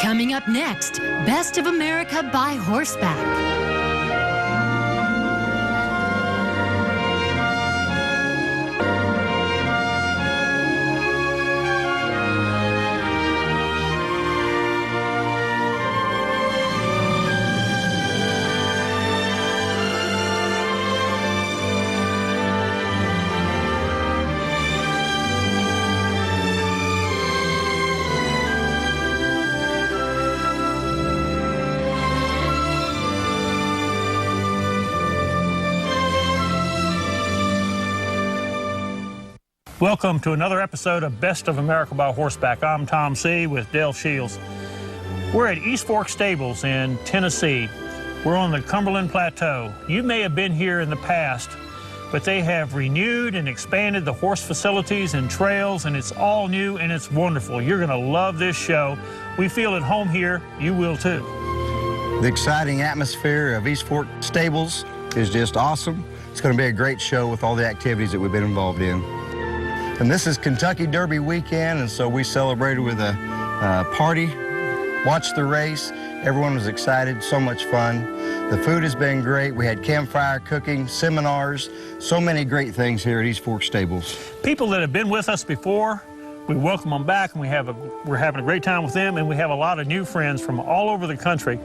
Coming up next, Best of America by Horseback. Welcome to another episode of Best of America by Horseback. I'm Tom C. with Dale Shields. We're at East Fork Stables in Tennessee. We're on the Cumberland Plateau. You may have been here in the past, but they have renewed and expanded the horse facilities and trails, and it's all new and it's wonderful. You're going to love this show. We feel at home here. You will too. The exciting atmosphere of East Fork Stables is just awesome. It's going to be a great show with all the activities that we've been involved in. And this is Kentucky Derby weekend, and so we celebrated with a party, watched the race. Everyone was excited, so much fun. The food has been great. We had campfire cooking, seminars, so many great things here at East Fork Stables. People that have been with us before, we welcome them back, and we're having a great time with them, and we have a lot of new friends from all over the country.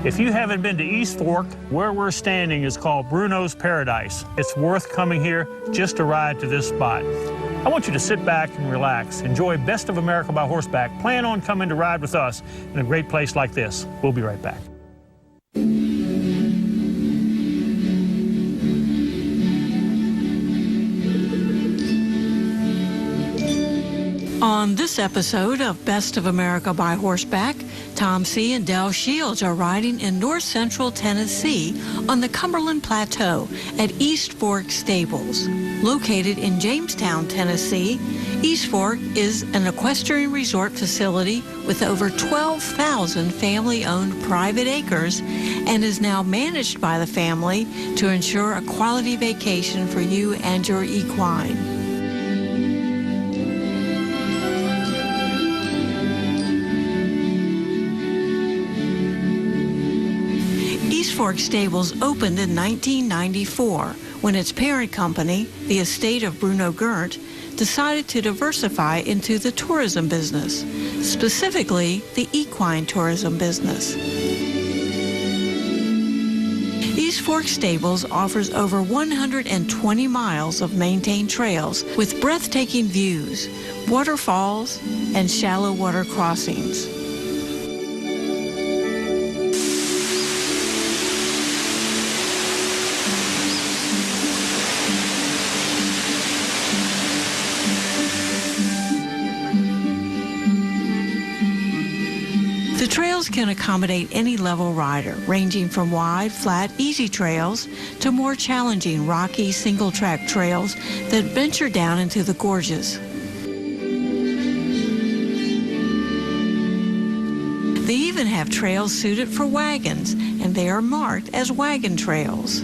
If you haven't been to East Fork, where we're standing is called Bruno's Paradise. It's worth coming here just to ride to this spot. I want you to sit back and relax. Enjoy Best of America by Horseback. Plan on coming to ride with us in a great place like this. We'll be right back. On this episode of Best of America by Horseback, Tom C. and Dale Shields are riding in north-central Tennessee on the Cumberland Plateau at East Fork Stables. Located in Jamestown, Tennessee, East Fork is an equestrian resort facility with over 12,000 family-owned private acres and is now managed by the family to ensure a quality vacation for you and your equine. East Fork Stables opened in 1994 when its parent company, the estate of Bruno Gerndt, decided to diversify into the tourism business, specifically the equine tourism business. East Fork Stables offers over 120 miles of maintained trails with breathtaking views, waterfalls, and shallow water crossings. The trails can accommodate any level rider, ranging from wide, flat, easy trails to more challenging, rocky, single-track trails that venture down into the gorges. They even have trails suited for wagons, and they are marked as wagon trails.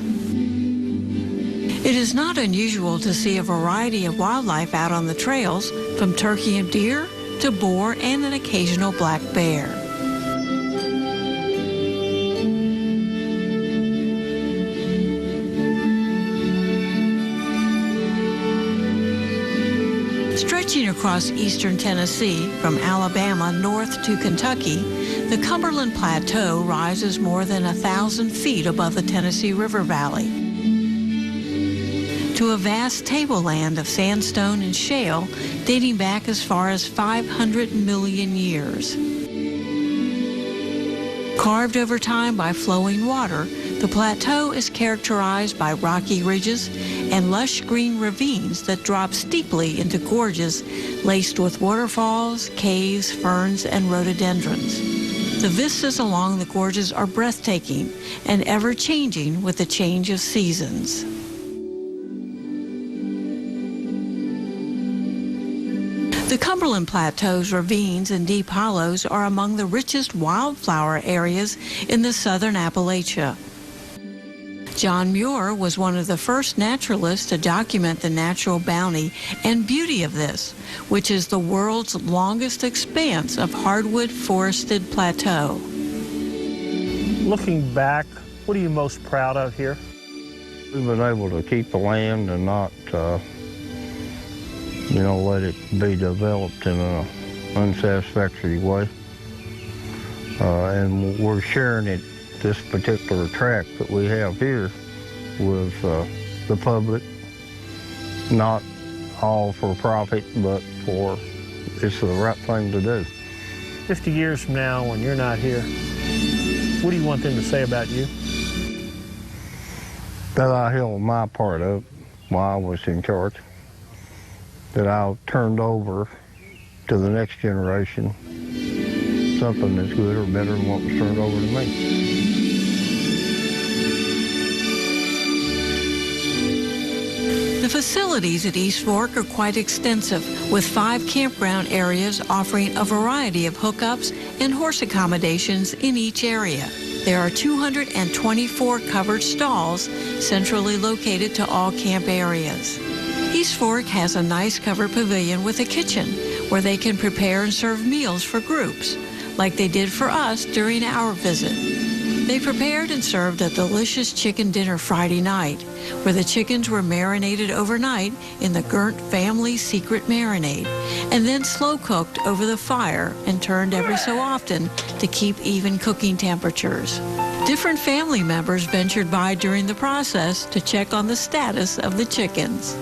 It is not unusual to see a variety of wildlife out on the trails, from turkey and deer to boar and an occasional black bear. Stretching across eastern Tennessee, from Alabama north to Kentucky, the Cumberland Plateau rises more than 1,000 feet above the Tennessee River Valley to a vast tableland of sandstone and shale dating back as far as 500 million years. Carved over time by flowing water, the plateau is characterized by rocky ridges and lush green ravines that drop steeply into gorges laced with waterfalls, caves, ferns, and rhododendrons. The vistas along the gorges are breathtaking and ever-changing with the change of seasons. The Cumberland Plateau's ravines and deep hollows are among the richest wildflower areas in the southern Appalachia. John Muir was one of the first naturalists to document the natural bounty and beauty of this, which is the world's longest expanse of hardwood forested plateau. Looking back, what are you most proud of here? We've been able to keep the land and not, let it be developed in an unsatisfactory way. And we're sharing it, this particular tract that we have here, with the public, not all for profit, but for it's the right thing to do. 50 years from now, when you're not here, what do you want them to say about you? That I held my part up while I was in charge, that I turned over to the next generation something that's good or better than what was turned over to me. The facilities at East Fork are quite extensive, with 5 campground areas offering a variety of hookups and horse accommodations in each area. There are 224 covered stalls centrally located to all camp areas. East Fork has a nice covered pavilion with a kitchen where they can prepare and serve meals for groups, like they did for us during our visit. They prepared and served a delicious chicken dinner Friday night, where the chickens were marinated overnight in the Gert family secret marinade, and then slow cooked over the fire and turned every so often to keep even cooking temperatures. Different family members ventured by during the process to check on the status of the chickens.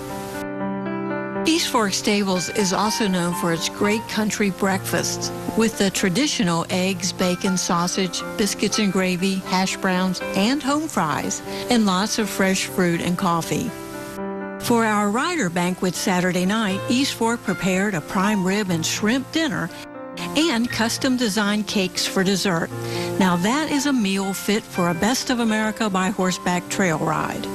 East Fork Stables is also known for its great country breakfasts, with the traditional eggs, bacon, sausage, biscuits and gravy, hash browns, and home fries, and lots of fresh fruit and coffee. For our rider banquet Saturday night, East Fork prepared a prime rib and shrimp dinner and custom-designed cakes for dessert. Now that is a meal fit for a Best of America by Horseback trail ride.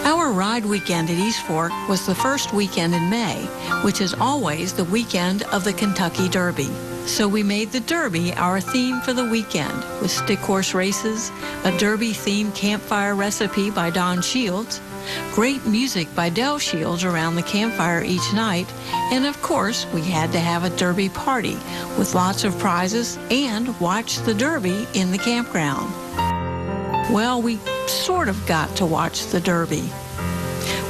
Our ride weekend at East Fork was the first weekend in May, which is always the weekend of the Kentucky Derby. So we made the Derby our theme for the weekend, with stick horse races, a Derby-themed campfire recipe by Don Shields, great music by Del Shields around the campfire each night, and of course we had to have a Derby party with lots of prizes and watch the Derby in the campground. Well, we sort of got to watch the Derby.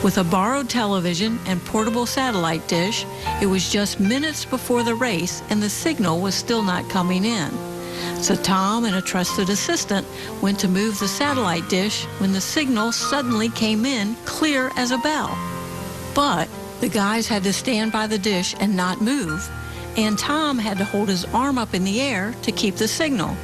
With a borrowed television and portable satellite dish, it was just minutes before the race and the signal was still not coming in. So Tom and a trusted assistant went to move the satellite dish when the signal suddenly came in clear as a bell. But the guys had to stand by the dish and not move, and Tom had to hold his arm up in the air to keep the signal.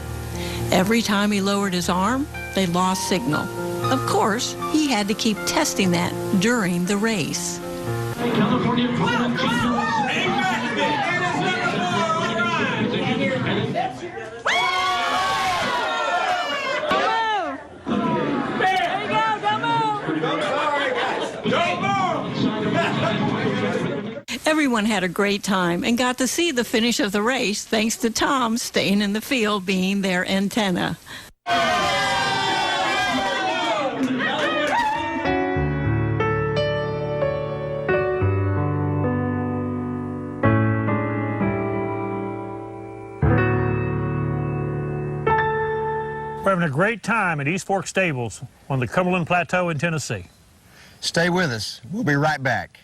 Every time he lowered his arm, they lost signal. Of course, he had to keep testing that during the race. Everyone had a great time and got to see the finish of the race thanks to Tom staying in the field being their antenna. We're having a great time at East Fork Stables on the Cumberland Plateau in Tennessee. Stay with us. We'll be right back.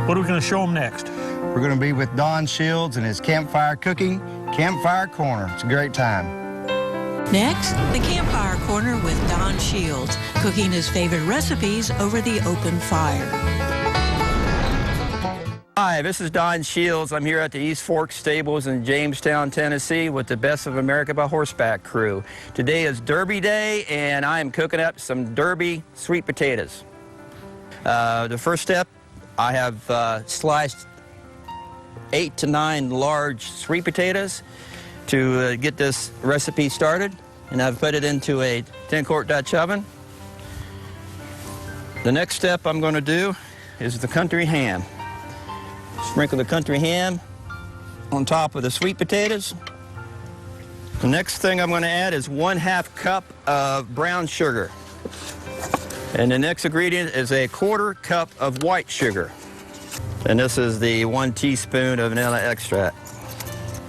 What are we going to show them next? We're going to be with Don Shields and his campfire cooking, Campfire Corner. It's a great time. Next, the Campfire Corner with Don Shields, cooking his favorite recipes over the open fire. Hi, this is Don Shields. I'm here at the East Fork Stables in Jamestown, Tennessee with the Best of America by Horseback crew. Today is Derby Day, and I am cooking up some Derby sweet potatoes. The first step, I have sliced 8 to 9 large sweet potatoes to get this recipe started, and I've put it into a 10-quart Dutch oven. The next step I'm going to do is the country ham. Sprinkle the country ham on top of the sweet potatoes. The next thing I'm going to add is 1/2 cup of brown sugar. And the next ingredient is a 1/4 cup of white sugar. And this is the 1 teaspoon of vanilla extract.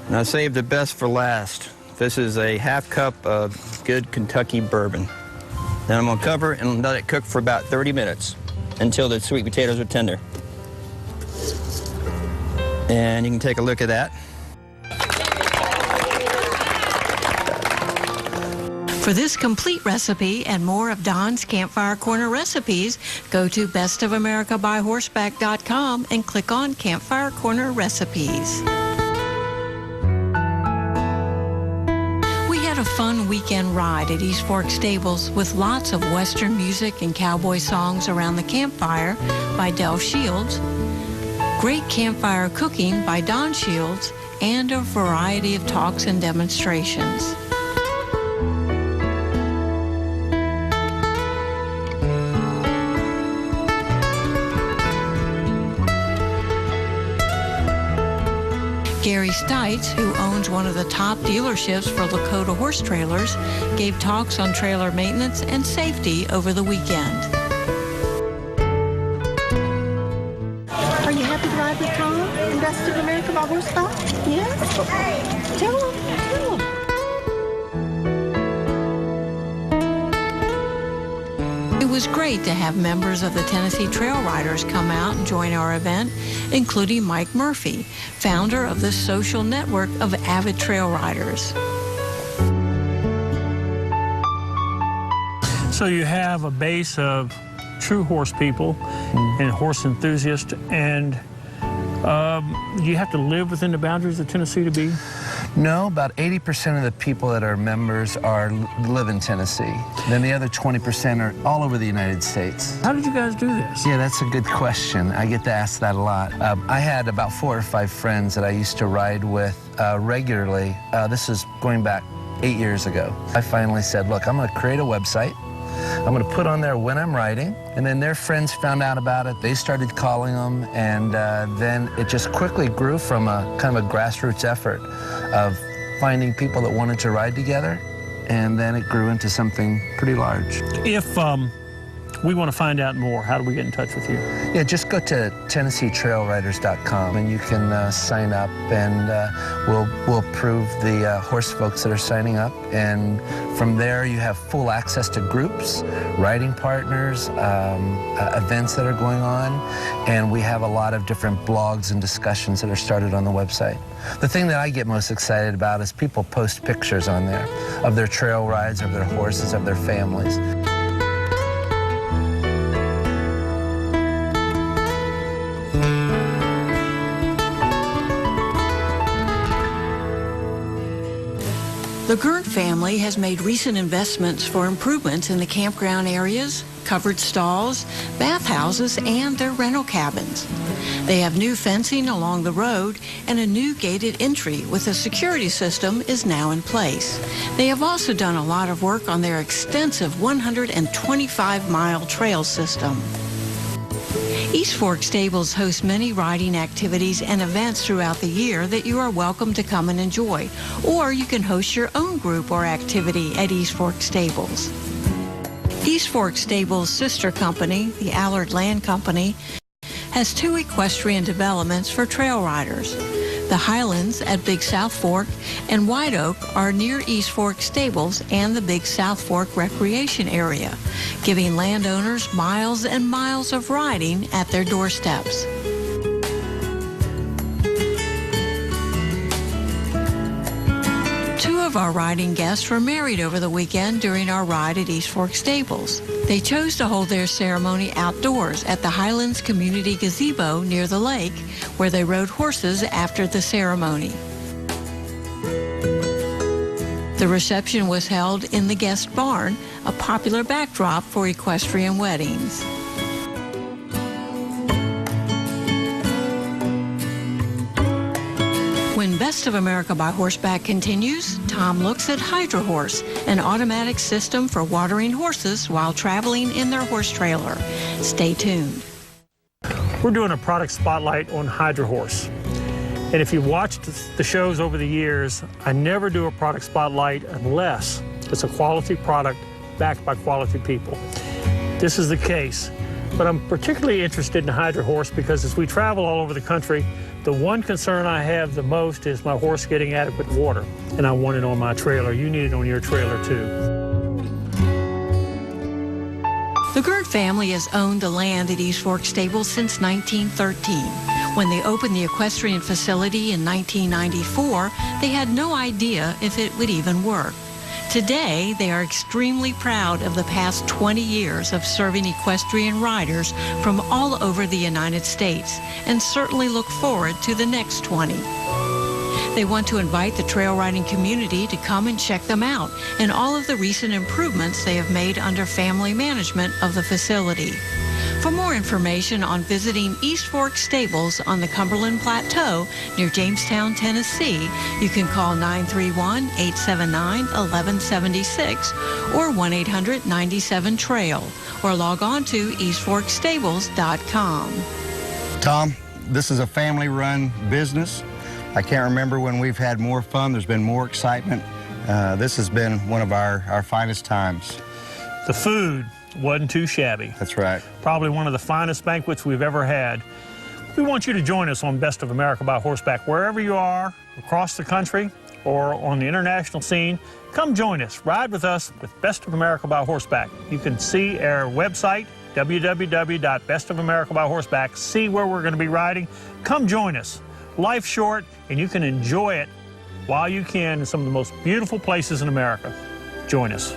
And I saved the best for last. This is a 1/2 cup of good Kentucky bourbon. Then I'm going to cover it and let it cook for about 30 minutes until the sweet potatoes are tender. And you can take a look at that. For this complete recipe and more of Don's Campfire Corner recipes, go to bestofamericabyhorseback.com and click on Campfire Corner Recipes. We had a fun weekend ride at East Fork Stables with lots of Western music and cowboy songs around the campfire by Del Shields, great campfire cooking by Don Shields, and a variety of talks and demonstrations. Gary Stites, who owns one of the top dealerships for Lakota horse trailers, gave talks on trailer maintenance and safety over the weekend. Are you happy to ride with Tom and Best of America by horseback? Yes? Tell him. It was great to have members of the Tennessee Trail Riders come out and join our event, including Mike Murphy, founder of the social network of avid trail riders. So you have a base of true horse people and horse enthusiasts, and you have to live within the boundaries of Tennessee to be? No, about 80% of the people that are members live in Tennessee. Then the other 20% are all over the United States. How did you guys do this? Yeah, that's a good question. I get to ask that a lot. I had about 4 or 5 friends that I used to ride with regularly. This is going back 8 years ago. I finally said, look, I'm going to create a website. I'm going to put on there when I'm riding, and then their friends found out about it. They started calling them, and then it just quickly grew from a kind of a grassroots effort of finding people that wanted to ride together, and then it grew into something pretty large. If we want to find out more, how do we get in touch with you? Yeah, just go to TennesseeTrailRiders.com and you can sign up, and we'll approve the horse folks that are signing up. And from there, you have full access to groups, riding partners, events that are going on, and we have a lot of different blogs and discussions that are started on the website. The thing that I get most excited about is people post pictures on there of their trail rides, of their horses, of their families. The Gert family has made recent investments for improvements in the campground areas, covered stalls, bathhouses, and their rental cabins. They have new fencing along the road, and a new gated entry with a security system is now in place. They have also done a lot of work on their extensive 125-mile trail system. East Fork Stables hosts many riding activities and events throughout the year that you are welcome to come and enjoy, or you can host your own group or activity at East Fork Stables. East Fork Stables' sister company, the Allard Land Company, has 2 equestrian developments for trail riders. The Highlands at Big South Fork and White Oak are near East Fork Stables and the Big South Fork Recreation Area, giving landowners miles and miles of riding at their doorsteps. Two of our riding guests were married over the weekend during our ride at East Fork Stables. They chose to hold their ceremony outdoors at the Highlands Community Gazebo near the lake, where they rode horses after the ceremony. The reception was held in the guest barn, a popular backdrop for equestrian weddings. When Best of America by Horseback continues. Tom looks at Hydra Horse, an automatic system for watering horses while traveling in their horse trailer. Stay tuned. We're doing a product spotlight on Hydra Horse. And if you've watched the shows over the years, I never do a product spotlight unless it's a quality product backed by quality people. This is the case. But I'm particularly interested in Hydra Horse because as we travel all over the country, the one concern I have the most is my horse getting adequate water. And I want it on my trailer. You need it on your trailer too. The Gerd family has owned the land at East Fork Stables since 1913. When they opened the equestrian facility in 1994, they had no idea if it would even work. Today, they are extremely proud of the past 20 years of serving equestrian riders from all over the United States and certainly look forward to the next 20. They want to invite the trail riding community to come and check them out and all of the recent improvements they have made under family management of the facility. For more information on visiting East Fork Stables on the Cumberland Plateau near Jamestown, Tennessee, you can call 931-879-1176 or 1-800-97-TRAIL or log on to eastforkstables.com. Tom, this is a family-run business. I can't remember when we've had more fun. There's been more excitement. This has been one of our finest times. The food wasn't too shabby. That's right. Probably one of the finest banquets we've ever had. We want you to join us on Best of America by Horseback. Wherever you are, across the country or on the international scene, come join us. Ride with us with Best of America by Horseback. You can see our website, www.bestofamericabyhorseback. See where we're going to be riding. Come join us. Life's short, and you can enjoy it while you can in some of the most beautiful places in America. Join us.